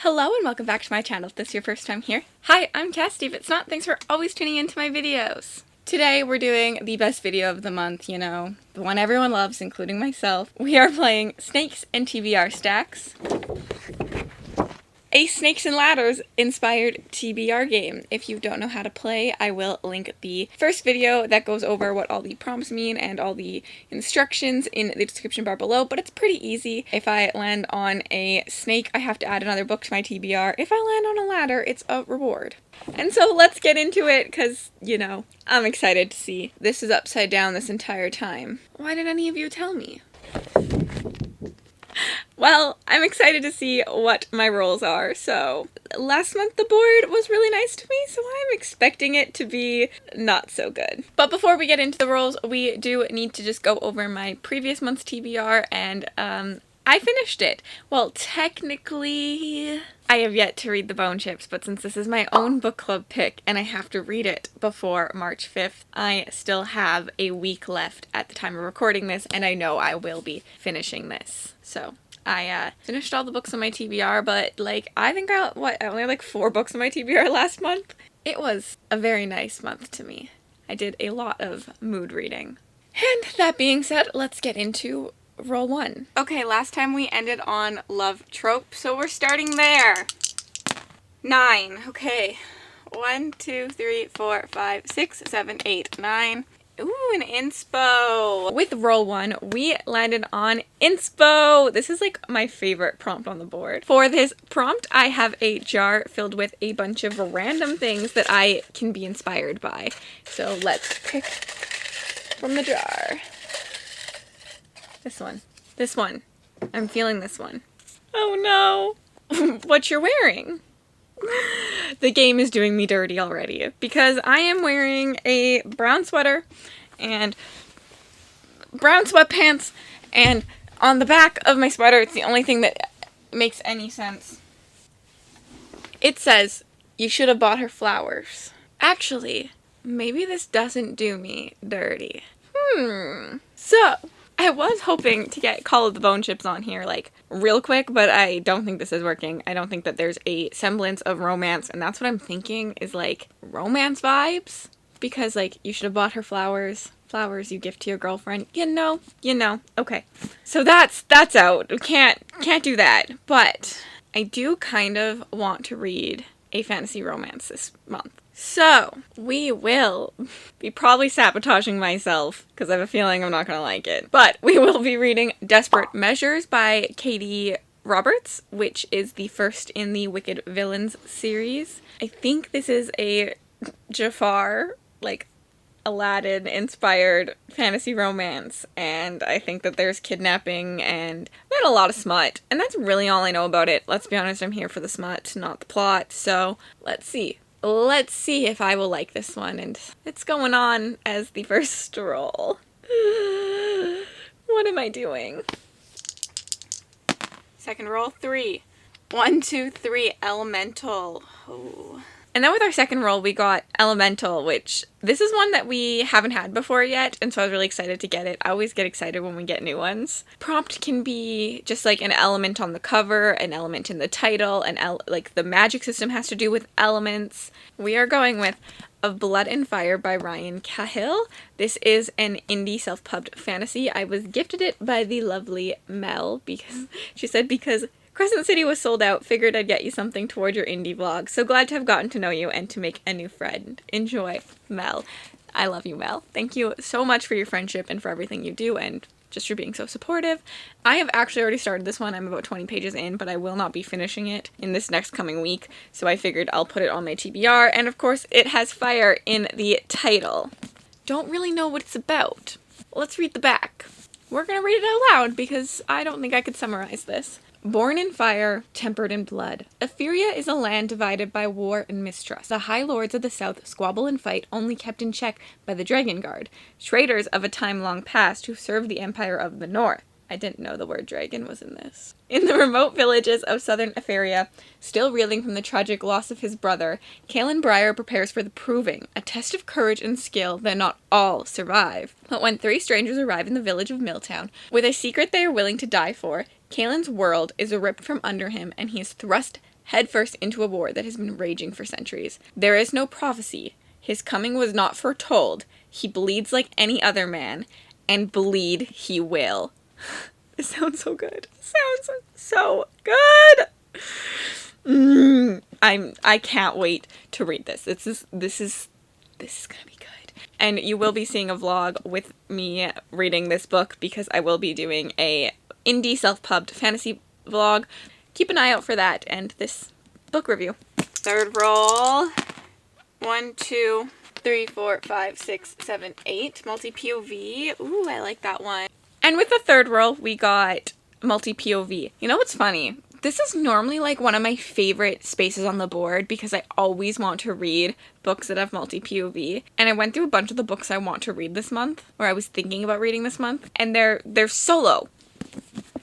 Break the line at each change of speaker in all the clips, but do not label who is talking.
Hello and welcome back to my channel if this is your first time here. Hi, I'm Cassidy. If it's not, thanks for always tuning into my videos. Today we're doing the best video of the month, you know, the one everyone loves, including myself. We are playing Snakes and TBR Stacks, a Snakes and Ladders inspired TBR game. If you don't know how to play, I will link the first video that goes over what all the prompts mean and all the instructions in the description bar below, but it's pretty easy. If I land on a snake, I have to add another book to my TBR. If I land on a ladder, it's a reward. And so let's get into it, because, you know, I'm excited to see. This is upside down this entire time. Why did any of you tell me? Well, I'm excited to see what my rolls are. So last month the board was really nice to me, so I'm expecting it to be not so good. But before we get into the rolls, we do need to just go over my previous month's TBR, and I finished it. Well, technically, I have yet to read the Bone Chips, but since this is my own book club pick and I have to read it before March 5th, I still have a week left at the time of recording this, and I know I will be finishing this. So I finished all the books on my TBR, but I think I only had 4 books on my TBR last month. It was a very nice month to me. I did a lot of mood reading. And that being said, let's get into roll 1. Okay, last time we ended on love trope, so we're starting there. 9. Okay. 1, 2, 3, 4, 5, 6, 7, 8, 9. Ooh, an inspo. With roll 1, we landed on inspo. This is my favorite prompt on the board. For this prompt, I have a jar filled with a bunch of random things that I can be inspired by. So let's pick from the jar. This one. This one. I'm feeling this one. Oh no. What you're wearing? The game is doing me dirty already, because I am wearing a brown sweater and brown sweatpants, and on the back of my sweater, it's the only thing that makes any sense. It says, "You should have bought her flowers." Actually, maybe this doesn't do me dirty. So, I was hoping to get Call of the Bone Chips on here, real quick, but I don't think this is working. I don't think that there's a semblance of romance, and that's what I'm thinking is, romance vibes. Because, you should have bought her flowers. Flowers you gift to your girlfriend. You know. Okay. So that's out. We can't do that. But I do kind of want to read a fantasy romance this month. So, we will be probably sabotaging myself, because I have a feeling I'm not going to like it. But we will be reading Desperate Measures by Katie Roberts, which is the first in the Wicked Villains series. I think this is a Jafar, Aladdin-inspired fantasy romance, and I think that there's kidnapping and not a lot of smut, and that's really all I know about it. Let's be honest, I'm here for the smut, not the plot, so let's see. Let's see if I will like this one, and it's going on as the first roll. What am I doing? Second roll, 3. 1, 2, 3, Elemental. Oh. And then with our second roll, we got Elemental, which this is one that we haven't had before yet, and so I was really excited to get it. I always get excited when we get new ones. Prompt can be just an element on the cover, an element in the title, the magic system has to do with elements. We are going with Of Blood and Fire by Ryan Cahill. This is an indie self-pubbed fantasy. I was gifted it by the lovely Mel, because she said, because Crescent City was sold out, figured I'd get you something toward your indie vlog. So glad to have gotten to know you and to make a new friend. Enjoy, Mel. I love you, Mel. Thank you so much for your friendship and for everything you do, and just for being so supportive. I have actually already started this one. I'm about 20 pages in, but I will not be finishing it in this next coming week, so I figured I'll put it on my TBR, and of course it has fire in the title. Don't really know what it's about. Let's read the back. We're gonna read it out loud, because I don't think I could summarize this. Born in fire, tempered in blood. Etheria is a land divided by war and mistrust. The High Lords of the South squabble and fight, only kept in check by the Dragon Guard, traitors of a time long past who served the Empire of the North. I didn't know the word dragon was in this. In the remote villages of southern Etheria, still reeling from the tragic loss of his brother, Kaelin Briar prepares for the proving, a test of courage and skill that not all survive. But when 3 strangers arrive in the village of Milltown, with a secret they are willing to die for, Kaelin's world is ripped from under him and he is thrust headfirst into a war that has been raging for centuries. There is no prophecy. His coming was not foretold. He bleeds like any other man, and bleed he will. This sounds so good. Sounds so good. I can't wait to read this. This is gonna be good. And you will be seeing a vlog with me reading this book because I will be doing a indie self-pubbed fantasy vlog. Keep an eye out for that and this book review. Third roll. 1, 2, 3, 4, 5, 6, 7, 8. Multi-POV. Ooh, I like that one. And with the third roll, we got multi-POV. You know what's funny? This is normally like one of my favorite spaces on the board because I always want to read books that have multi-POV. And I went through a bunch of the books I want to read this month, or I was thinking about reading this month, and they're solo.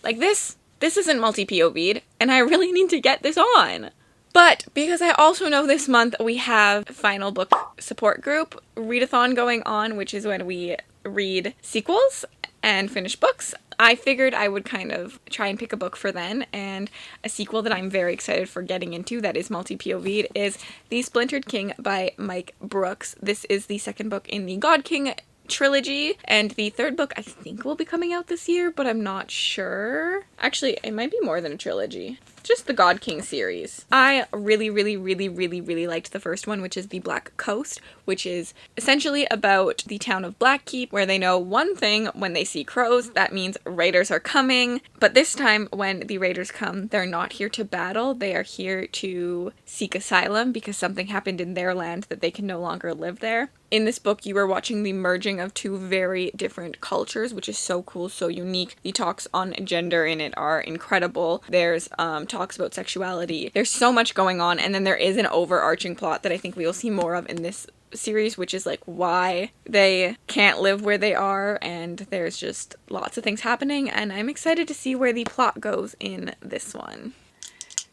Like this isn't multi-POV'd, and I really need to get this on. But because I also know this month we have final book support group readathon going on, which is when we read sequels and finish books, I figured I would kind of try and pick a book for then, and a sequel that I'm very excited for getting into that is multi-POV'd is The Splintered King by Mike Brooks. This is the second book in the God King trilogy, and the third book I think will be coming out this year, but I'm not sure. Actually, it might be more than a trilogy. Just the God King series. I really liked the first one, which is The Black Coast, which is essentially about the town of Blackkeep, where they know one thing: when they see crows, that means raiders are coming. But this time, when the raiders come, they're not here to battle, they are here to seek asylum because something happened in their land that they can no longer live there. In this book, you are watching the merging of two very different cultures, which is so cool, so unique. The talks on gender in it are incredible. There's talks about sexuality. There's so much going on, and then there is an overarching plot that I think we will see more of in this series, which is like why they can't live where they are, and there's just lots of things happening, and I'm excited to see where the plot goes in this one.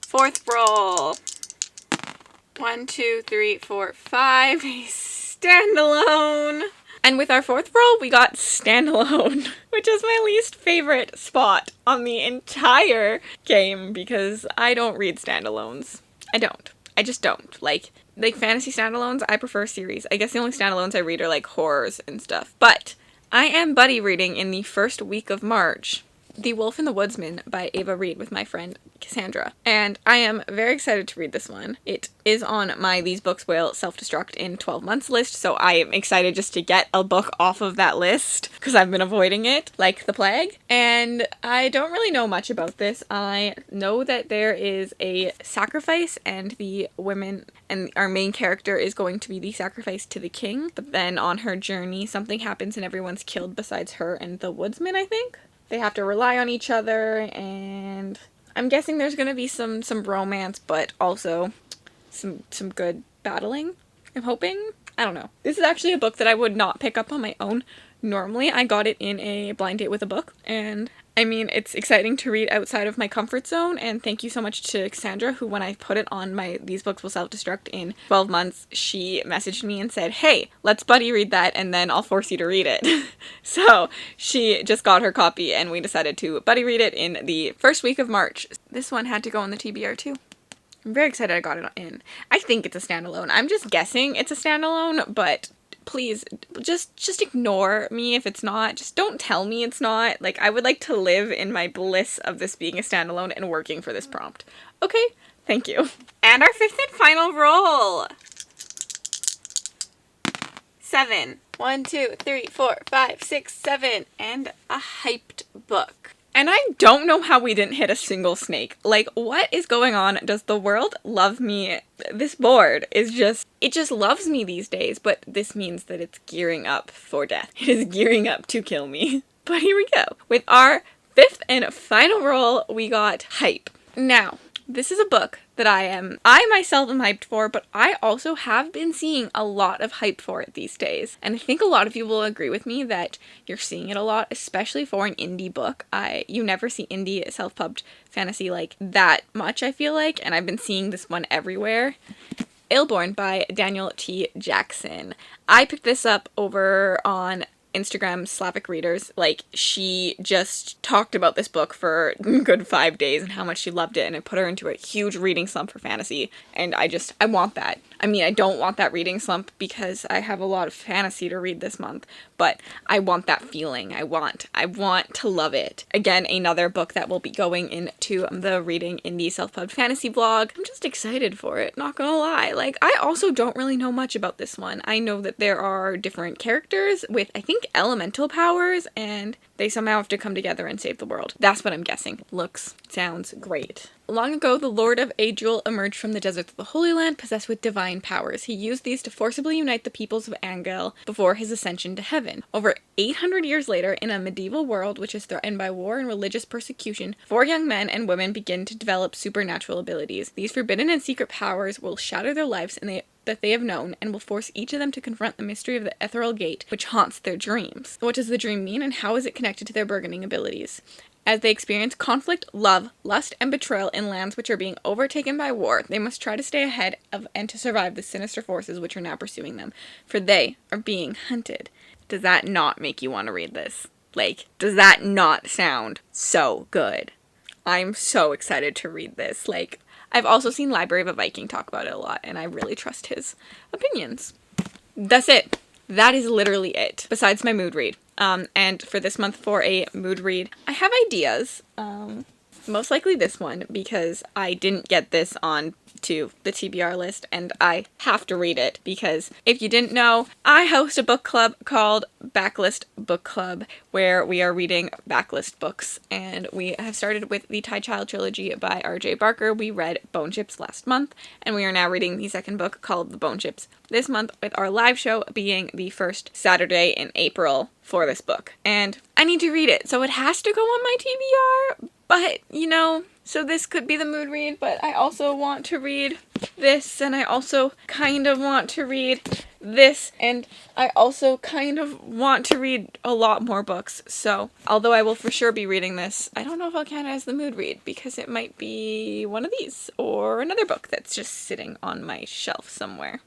Fourth roll. 1, 2, 3, 4, 5. Standalone. And with our fourth roll, we got Standalone, which is my least favorite spot on the entire game because I don't read standalones. I don't. I just don't. Like fantasy standalones, I prefer series. I guess the only standalones I read are like horrors and stuff. But I am buddy reading in the first week of March The Wolf and the Woodsman by Ava Reed with my friend Cassandra. And I am very excited to read this one. It is on my These Books Will Self-Destruct in 12 Months list, so I am excited just to get a book off of that list because I've been avoiding it like the plague. And I don't really know much about this. I know that there is a sacrifice and the women and our main character is going to be the sacrifice to the king, but then on her journey something happens and everyone's killed besides her and the woodsman, I think. They have to rely on each other, and I'm guessing there's going to be some romance, but also some good battling, I'm hoping. I don't know. This is actually a book that I would not pick up on my own. Normally, I got it in a blind date with a book, and I mean, it's exciting to read outside of my comfort zone, and thank you so much to Cassandra, who when I put it on my These Books Will Self-Destruct in 12 months, she messaged me and said, hey, let's buddy read that, and then I'll force you to read it. So she just got her copy, and we decided to buddy read it in the first week of March. This one had to go on the TBR too. I'm very excited I got it in. I think it's a standalone. I'm just guessing it's a standalone, but please, just ignore me if it's not. Just don't tell me it's not. Like, I would like to live in my bliss of this being a standalone and working for this prompt. Okay, thank you. And our fifth and final roll. 7. 1, 2, 3, 4, 5, 6, 7. And a hyped book. And I don't know how we didn't hit a single snake. Like, what is going on? Does the world love me? This board is just, it just loves me these days, but this means that it's gearing up for death. It is gearing up to kill me. But here we go. With our fifth and final roll, we got hype. Now, this is a book that I myself am hyped for, but I also have been seeing a lot of hype for it these days. And I think a lot of you will agree with me that you're seeing it a lot, especially for an indie book. You never see indie self-pubbed fantasy like that much, I feel like, and I've been seeing this one everywhere. Illborn by Daniel T. Jackson. I picked this up over on Instagram Slavic readers, like, she just talked about this book for a good 5 days and how much she loved it, and it put her into a huge reading slump for fantasy, and I want that. I mean, I don't want that reading slump because I have a lot of fantasy to read this month, but I want that feeling. I want to love it. Again, another book that will be going into the Reading Indie Self-Pub Fantasy vlog. I'm just excited for it, not gonna lie. Like, I also don't really know much about this one. I know that there are different characters with, I think, elemental powers, and they somehow have to come together and save the world. That's what I'm guessing. Sounds great. Long ago, the Lord of Adril emerged from the deserts of the Holy Land, possessed with divine powers. He used these to forcibly unite the peoples of Angel before his ascension to heaven. Over 800 years later, in a medieval world which is threatened by war and religious persecution, 4 young men and women begin to develop supernatural abilities. These forbidden and secret powers will shatter their lives that they have known, and will force each of them to confront the mystery of the ethereal gate, which haunts their dreams. What does the dream mean, and how is it connected to their burgeoning abilities? As they experience conflict, love, lust, and betrayal in lands which are being overtaken by war, they must try to stay ahead of and to survive the sinister forces which are now pursuing them, for they are being hunted. Does that not make you want to read this? Like, does that not sound so good? I'm so excited to read this. Like, I've also seen Library of a Viking talk about it a lot, and I really trust his opinions. That's it. That is literally it, besides my mood read. And for this month, for a mood read, I have ideas. Most likely this one, because I didn't get this on to the TBR list, and I have to read it, because if you didn't know, I host a book club called Backlist Book Club, where we are reading backlist books, and we have started with the Ty Child trilogy by R.J. Barker. We read Bone Chips last month, and we are now reading the second book called The Bone Chips this month, with our live show being the first Saturday in April for this book. And I need to read it, so it has to go on my TBR, but, you know, so this could be the mood read, but I also want to read this, and I also kind of want to read this, and I also kind of want to read a lot more books. So, although I will for sure be reading this, I don't know if I'll count it as the mood read, because it might be one of these, or another book that's just sitting on my shelf somewhere.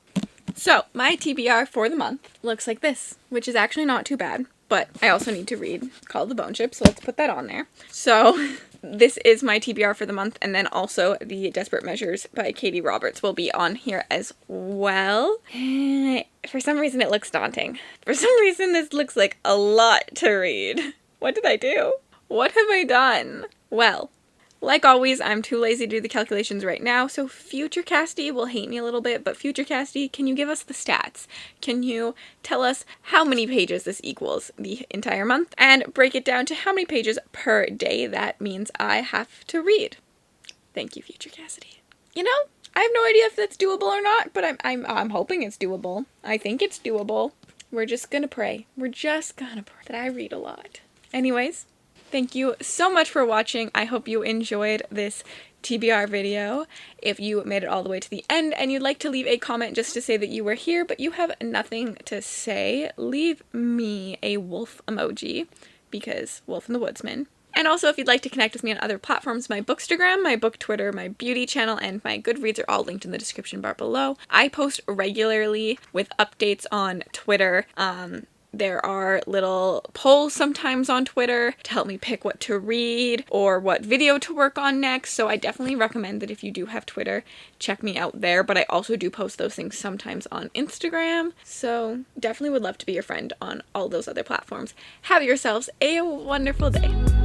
So, my TBR for the month looks like this, which is actually not too bad, but I also need to read called The Bone Chip, so let's put that on there. So, this is my TBR for the month, and then also the Desperate Measures by Katie Roberts will be on here as well. For some reason it looks daunting. For some reason this looks like a lot to read. What did I do? What have I done? Well, like always, I'm too lazy to do the calculations right now, so Future Casty will hate me a little bit, but Future Casty, can you give us the stats? Can you tell us how many pages this equals the entire month, and break it down to how many pages per day that means I have to read? Thank you, Future Cassidy. You know, I have no idea if that's doable or not, but I'm hoping it's doable. I think it's doable. We're just gonna pray. We're just gonna pray that I read a lot. Anyways, thank you so much for watching. I hope you enjoyed this TBR video. If you made it all the way to the end and you'd like to leave a comment just to say that you were here but you have nothing to say, leave me a wolf emoji, because Wolf and the Woodsman. And also, if you'd like to connect with me on other platforms, my Bookstagram, my Book Twitter, my beauty channel, and my Goodreads are all linked in the description bar below. I post regularly with updates on Twitter. There are little polls sometimes on Twitter to help me pick what to read or what video to work on next, so I definitely recommend that if you do have Twitter, check me out there, but I also do post those things sometimes on Instagram, so definitely would love to be your friend on all those other platforms. Have yourselves a wonderful day.